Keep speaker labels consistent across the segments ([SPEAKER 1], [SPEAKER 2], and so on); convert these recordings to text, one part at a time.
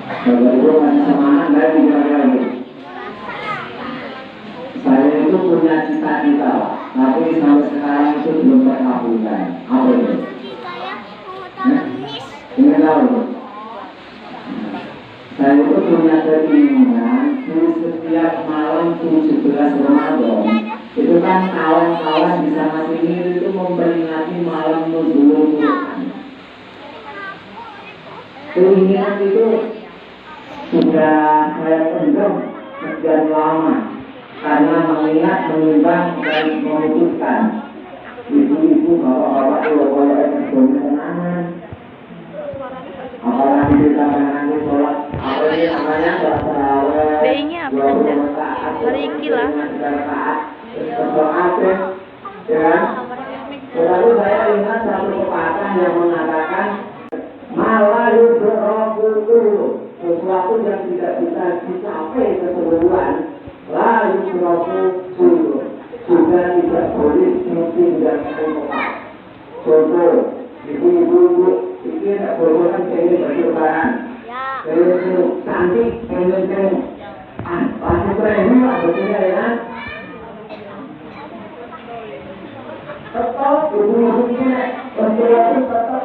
[SPEAKER 1] Bapak Ibu masih semangat dan tidak lagi. Saya itu punya cita-cita, tapi sampai sekarang itu belum terkabulkan. Apa itu? Ingin tahu? Saya itu punya keinginan di setiap malam 17 Ramadan. Itu kan kawan-kawan di sana sini itu memperingati malam Nuzulul Quran. Keinginan itu sudah saya pendam sekian lama karena mengingat, menimbang dan memutuskan. Ibu-ibu, bapak-bapak itu kalau berdoa apalagi kita menangani sholat, apa ini namanya sholat tarawih,
[SPEAKER 2] B-nya apa saja? Beriki lah.
[SPEAKER 1] Ya. Selalu saya ingat satu pepatah yang mengatakan malayu berokulu, sesuatu yang tidak bisa dicapai keseluruhan, layu berokulu sudah tidak boleh ditinggalkan tepat. Contoh, ibu-ibu ini tidak boleh kan pengen berjualan, pengen cantik, pengen pasti premium lah betul ya kan? Tetap ibu-ibu ini berjualan tetap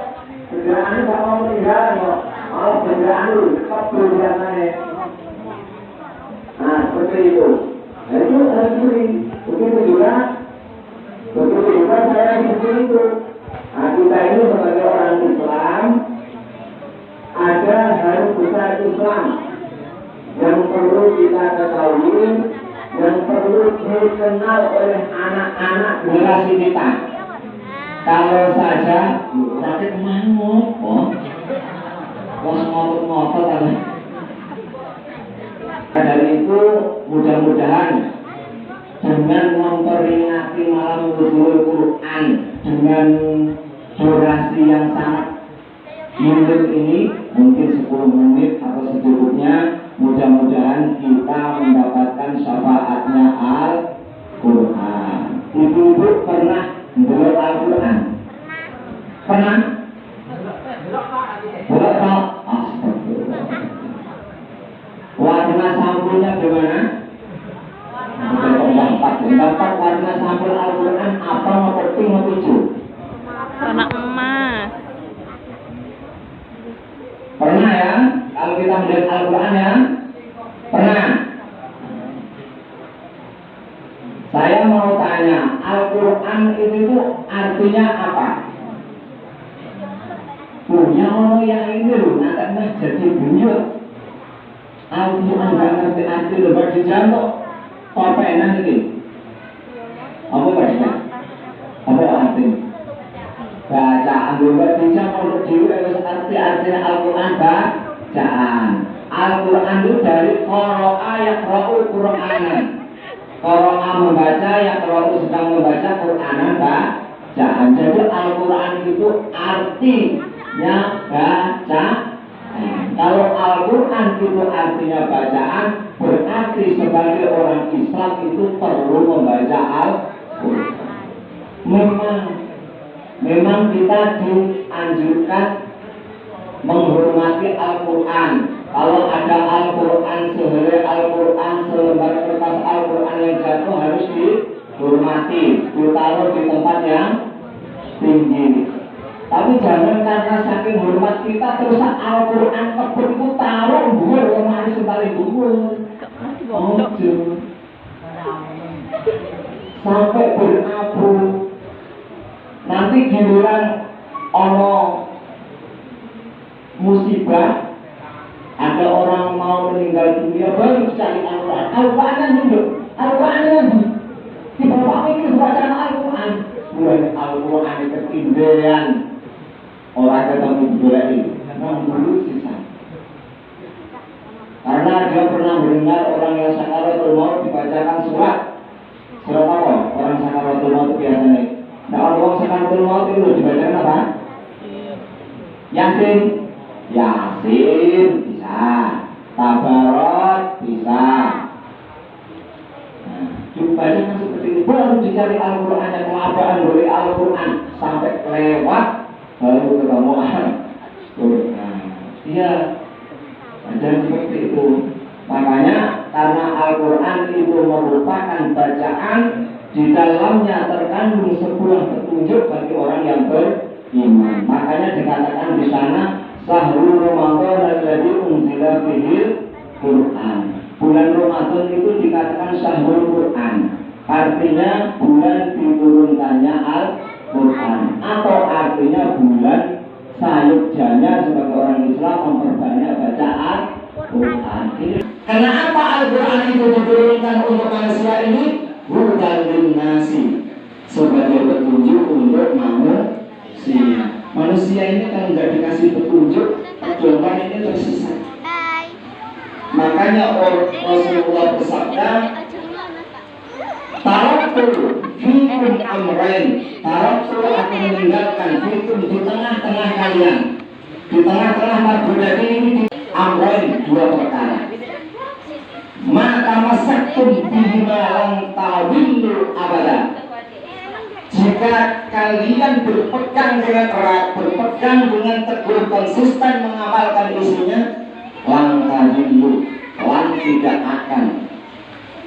[SPEAKER 1] kerjaan tak mau meninggal kok, malah kerjaan lu tetap berjalannya. Nah seperti itu. Nah itu harus beri. Begitu juga saya seperti itu. Nah kita ini sebagai orang Islam ada harus besar Islam yang perlu kita ketahui, yang perlu dikenal oleh anak-anak generasi kita. Kalau saja tapi kemana kok ngotot-ngotot apa? Dari itu mudah-mudahan dengan memperingati malam Nuzulul Quran dengan durasi yang sangat minut ini, mungkin 10 menit atau secukupnya, mudah-mudahan kita mendapatkan syafaatnya Al-Quran. Ibu-ibu pernah mendengar Al-Quran? Pernah? Berapa? Astagfirullah. Warna sampulnya gimana? Dapat warna sampul Al-Quran apa? Mau putih, mau hijau?
[SPEAKER 2] Warna emas.
[SPEAKER 1] Pernah ya? Kalau kita melihat Al-Quran ya? Pernah? Saya mau tanya, Al-Quran itu artinya apa? Punya orang yang ini loh, nanti jadi bunyi. Al-Quran gak ngerti arti lebar di jantung. Apa enak ini? Apa artinya? Apa artinya? Bacaan lebar di jantung untuk diri arti-artinya Al-Quran bacaan. Al-Quran itu dari qara'a yaqra'ul Qur'anan. Qara'a membaca, yaqra'u sedang membaca, Qur'anan bacaan. Jadi Al-Quran itu artinya baca. Kalau Al-Quran itu artinya bacaan, berarti sebagai orang Islam itu perlu membaca Al-Quran. Memang kita dianjurkan menghormati Al-Quran. Kalau ada Al-Quran sehelai Al-Quran, selembar kertas Al-Quran yang jatuh harus dihormati, ditaruh di tempat yang tinggi. Tapi jangan karena saking hormat kita terus Al-Quran kebut itu taruh buur lemari sekali buur. Sampai berabu. Nanti giliran ono musibah, ada orang mau meninggal dunia baru cari Al-Quran. Al-Quran hidup, Al-Quran di bawah ini bacaan Al-Quran. Mulai Al-Quran ketindihan. Orang ketemu berani, memang dulu sisa. Karena dia pernah mendengar orang yang sakaratul maut dibacakan surat apa? Orang sakaratul maut biasanya. Nah orang sakaratul maut itu dibacakan apa? Yasin, Yasin bisa, Tabarok bisa. Nah, dibacakan seperti ini. Baru dicari Al-Quran yang kelabaan dari Al-Quran sampai kelewat. Baru ketemu Quran. Iya. Ada seperti itu. Makanya karena Al-Quran itu merupakan bacaan, di dalamnya terkandung sebuah petunjuk bagi orang yang beriman. Makanya dikatakan di sana Syahrul Ramadan alladzi unzila fihil Quran. Bulan Ramadan itu dikatakan Syahrul Quran. Artinya bulan diturunkannya Al-Quran, atau artinya bulan sayup-janya sebagai orang Islam memperbanyak baca Al-Quran. Kenapa Al-Quran itu diturunkan untuk manusia ini? Hudan linnasi, sebagai petunjuk untuk manusia. Manusia ini kalau nggak dikasih petunjuk, perjuangan ini tersesat. Makanya Rasulullah bersabda, Taraktu fikum amrain, taraktu aku meninggalkan fikum di tengah-tengah kalian, di tengah-tengah manusia ini amrain, dua perkara. Maka masaktum bihima lang tawillu abada. Jika kalian berpegang dengan erat, berpegang dengan teguh, konsisten mengamalkan isinya, lang tawillu, lang tidak akan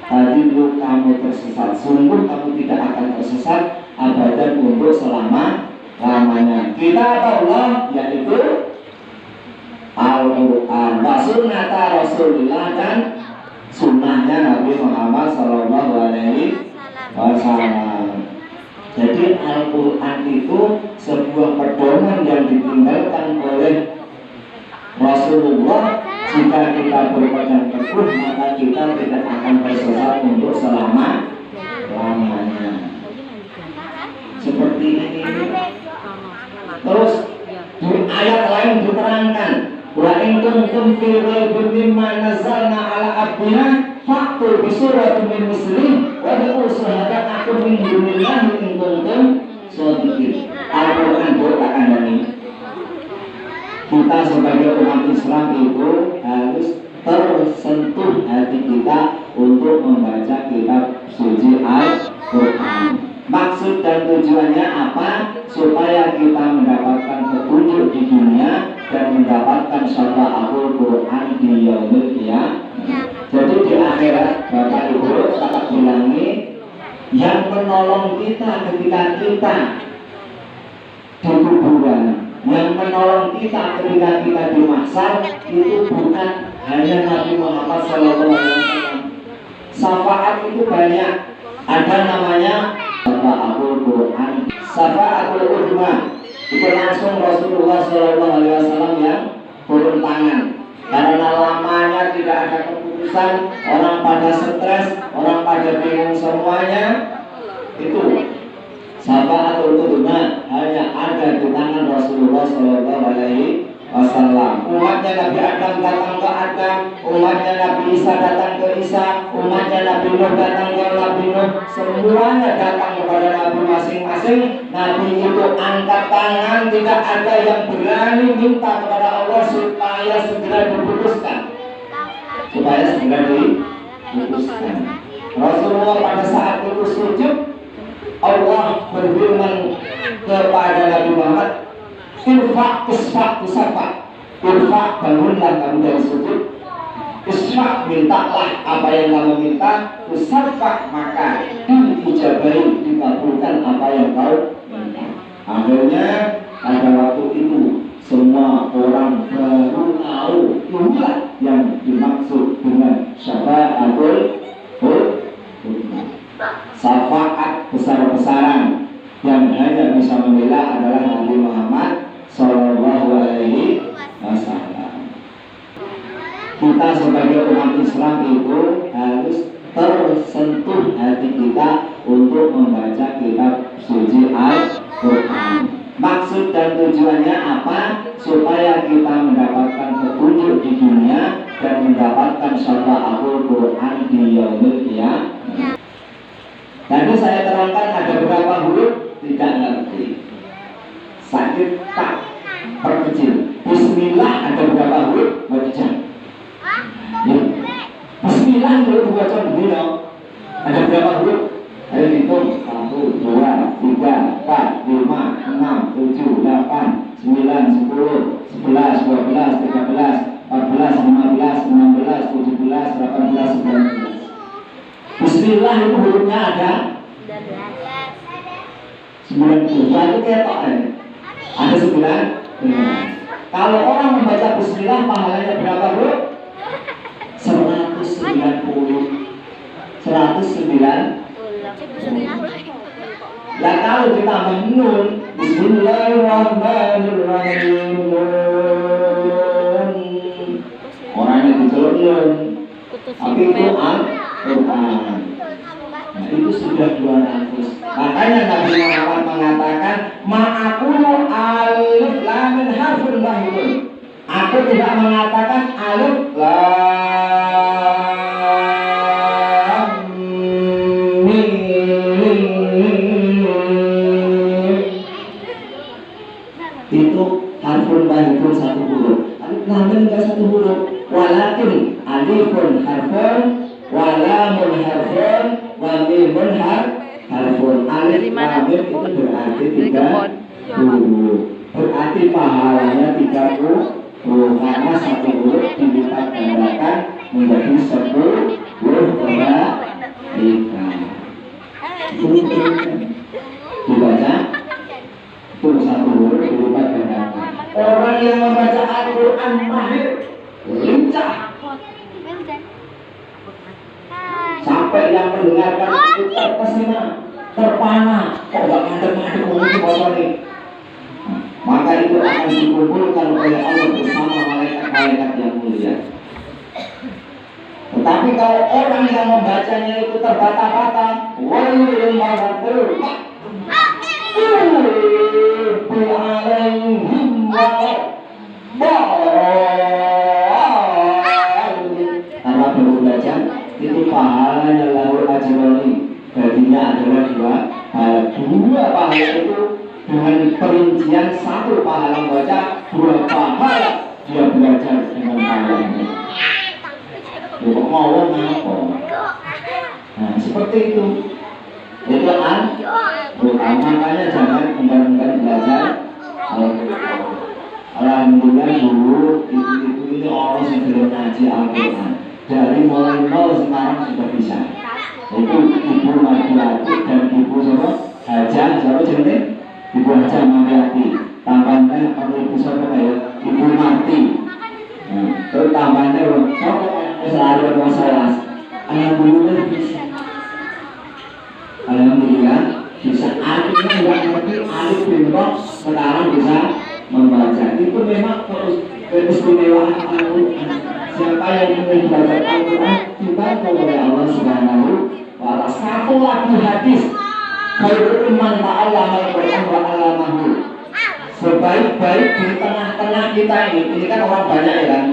[SPEAKER 1] tawillu, kamu tersesat. Sungguh kamu tidak akan tersesat abadan, untuk selama-lamanya. Kitab Allah yaitu Al-Quran, wa sunnata Rasulullah, dan sunnahnya Nabi Muhammad Sallallahu Alaihi Wasallam. Jadi Al-Quran itu sebuah pedoman yang ditinggalkan oleh Rasulullah. Jika kita berpegang teguh, maka kita tidak akan tersesat untuk selama-lamanya. Seperti ini. Terus di ayat lain diterangkan, wa in kuntum fi raibin mimma nazzalna ala abdina fa'tu bi suratin min mislihi wa ad'u syuhada'akum min dunillahi in kuntum shadiqin. Al-Quran berkata ini, kita sebagai umat Islam itu harus tersentuh hati kita untuk membaca kitab suci Al-Quran. Maksud dan tujuannya apa? Supaya kita mendapatkan petunjuk di dunia dan mendapatkan syafa'atul Quran di yaumil qiyamah. Jadi di akhirat, Bapak Ibu tak bilangi, yang menolong kita ketika kita di kuburan, yang menolong kita ketika kita di mahsyar, itu bukan hanya Nabi Muhammad SAW. Syafaat itu banyak. Ada namanya Syafa'atul Quran, Syafa'atul Udhma. Itu langsung Rasulullah SAW yang turun tangan. Karena lamanya tidak ada keputusan, orang pada stres, orang pada bingung semuanya. Itu Syafa'atul Udhma hanya ada di tangan Rasulullah SAW. Umatnya Nabi Adam datang ke Adam, umatnya Nabi Isa datang ke Isa, umatnya Nabi Nuh datang ke Nabi Nuh. Semuanya datang kepada Nabi masing-masing. Nabi itu angkat tangan, tidak ada yang berani minta kepada Allah supaya segera diputuskan, supaya segera diputuskan. Rasulullah pada saat itu sujud, Allah berfirman kepada Nabi Muhammad, Irfa' isfa' isfa'. Irfa' bangunlah kamu dari sujud. Isfa' mintalah apa yang kamu minta. Isfa' maka diijabahi, dikabulkan apa yang kau minta. Akhirnya pada waktu itu semua orang baru tahu inilah yang dimaksud dengan syafa'atul Quran. Syafaat besar-besaran yang hanya bisa membela adalah Nabi Muhammad Sallallahu Alaihi Wasallam. Kita sebagai umat Islam itu harus tersentuh hati kita untuk membaca kitab suci Al-Quran. Maksud dan tujuannya apa? Supaya kita mendapatkan petunjuk di dunia dan mendapatkan syafa'atul Quran di yaumil qiyamah. Tadi saya terangkan ada beberapa huruf tidak ngerti, sakit tak perkecil. Bismillah ada berapa huruf? Wajah. Ya. Bismillah itu baca begini. Ada berapa huruf? Ayo hitung. 1, 2, 3, 4, 5, 6, 7, 8, 9, 10, 11, 12, 13, 14, 15, 16, 17, 18, 19. Bismillah itu hurufnya ada 90. Itu ketok ya. Ada 9. Kalau orang membaca bismillah pahalanya berapa, Bro? 190. 109. Lah kalau ditambah nun, bismillahirrahmanirrahim. Orangnya diceluk nun. Tapi itu Al-Quran. Nah, itu sudah 200. Makanya Nabi Muhammad mengatakan, ma'akulu alif lam min harfun wahidun. Aku tidak mengatakan alif lam mim. Itu harfun wahidun satu huruf. Alif lam mim enggak satu huruf. Walakin alifun harfun, walamun harfun, wa mimun harfun. Alif lam mim itu berarti 3 huruf. Berarti pahalanya 30. Karena satu huruf dilipat gandakan menjadi 10 huruf kebaikan. Dibaca itu satu huruf dilipat gandakan. Orang yang membaca Al-Quran mahir, lincah, sampai yang mendengarkan itu terpesona, terpana. Kok gak ngadep-ngadep ngomong bocor nih? Maka itu akan dikumpulkan oleh Allah bersama malaikat-malaikat yang mulia. Tetapi kalau orang yang membacanya itu terbata-bata, wailul maghfirun karena baru baca itu pahalanya lahu ajrani, baginya adalah dua pahala itu dengan perincian satu pahala membaca, 2 pahala dia belajar dengan pahalanya. Kok mau ngapa? Nah seperti itu. Itu Al-Quran. Makanya jangan enggan-enggan belajar Al-Quran. Alhamdulillah dulu ibu-ibu ini orang yang belum ngaji Al-Quran. Dari mulai 0 sekarang sudah bisa. Itu Ibu Mardiati dan Ibu siapa? Hajah, siapa jenenge? Ibu Hajah Mardiati. Tambahnya Ibu siapa kayak Ibu Marti. Nah, terus tambahnya siapa? Selalu bermasalah. Alhamdulillah bisa. Alhamdulillah bisa. Alifnya nggak ngerti, alif bintang sekarang bisa membaca. Itu memang keistimewaan Al-Quran. Siapa yang ingin belajar Al-Quran dibantu oleh Allah Subhanahu wa Ta'ala. Satu lagi hadis, khairukum man ta'allama al-Quran wa 'allamahu. Sebaik-baik di tengah-tengah kita ini kan orang banyak ya kan.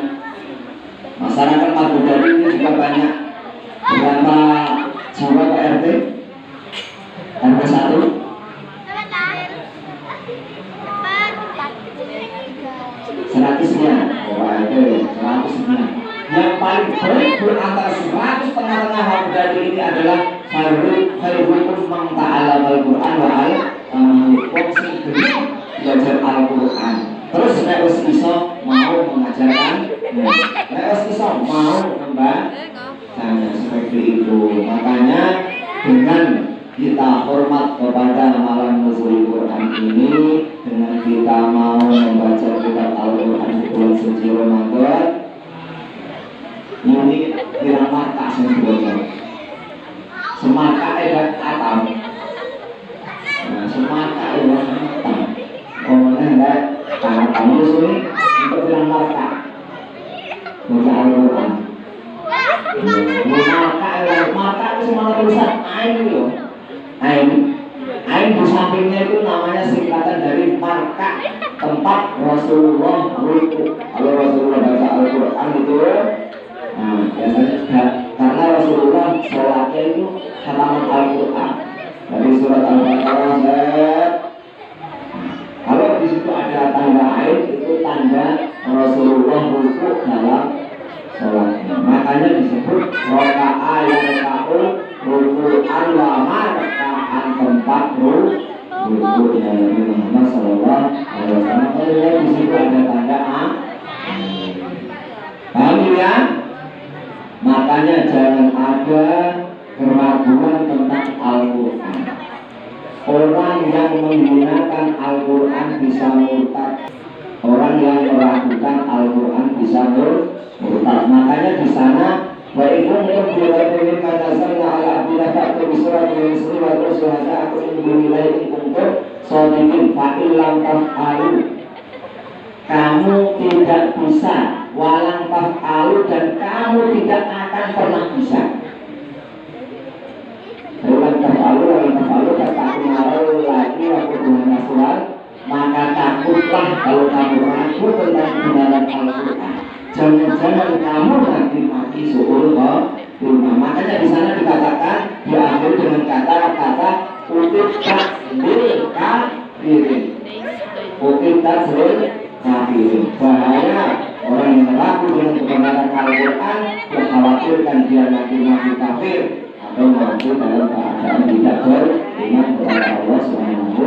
[SPEAKER 1] Masyarakat Madura ini juga banyak. Berapa jiwa Pak RT? RT 1? 100-nya. Oh, itu 100-nya. Yang paling baik antara 100 tengah-tengah Madura ini adalah khairukum man ta'allama al-Quran wa 'allamahu. Belajar Al-Quran. Terus nek wis iso mau mengajarkan, nek wis iso mau membacanya seperti itu. Makanya dengan kita hormat kepada malam nuzul Quran ini, dengan kita mau membaca kitab Al-Quran di bulan suci Ramadan ini diramata sebenarnya. Semata edat atam. Nah, semata edat atam. Kemudian enggak karena kamu sini untuk bilang marka baca Al-Quran. Marka itu semua tulisan ain loh. Ain di sampingnya itu namanya singkatan dari marka, tempat Rasulullah ruku. Kalau Rasulullah baca Al-Quran itu, nah biasanya karena Rasulullah sholatnya itu khataman Al-Quran dari surat Al-Baqarah. Kalau di situ ada tanda ain, itu tanda Rasulullah ruku dalam sholatnya. Makanya disebut roka'a yang ka'u ruku'an wa marka'an, tempat ruku'nya Nabi Muhammad SAW. Makanya di situ ada tanda ain. Paham ya? Makanya jangan ada keraguan tentang Al-Quran. Orang yang menggunakan Al-Quran bisa murtad. Orang yang meragukan Al-Quran bisa murtad. Makanya di sana wa'ikun yurbilaini manazalna ala abdina fa'atu bisurat min isri wa tersuhada aku ingin untuk sodikin fa'ilam taf'alu. Kamu tidak bisa walang taf'alu dan kamu tidak akan pernah bisa. Walang taf'alu kata aku marah lagi waktu Tuhan Rasulullah. Maka takutlah kalau kamu ragu tentang kebenaran Al-Quran. Jangan-jangan kamu nanti mati suhul rumah. Makanya di sana dikatakan diakhiri dengan kata-kata utip takdir kafirin. Utip takdir kafirin. Bahaya orang yang ragu dengan kebenaran Al-Quran, dikhawatirkan dia nanti mati kafir atau mati dalam keadaan tidak beriman kepada Allah Subhanahu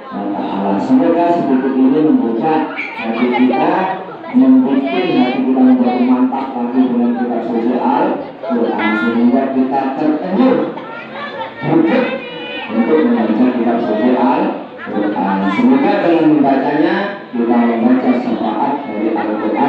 [SPEAKER 1] wa Ta'ala. Semoga sedikit ini membuka hati kita, membuat hati kita menjadi mantap lagi dengan kitab suci Al-Quran, sehingga kita tertenyum berget untuk membaca kitab suci Al-Quran. Semoga dengan membacanya kita membaca syafaat dari Al-Quran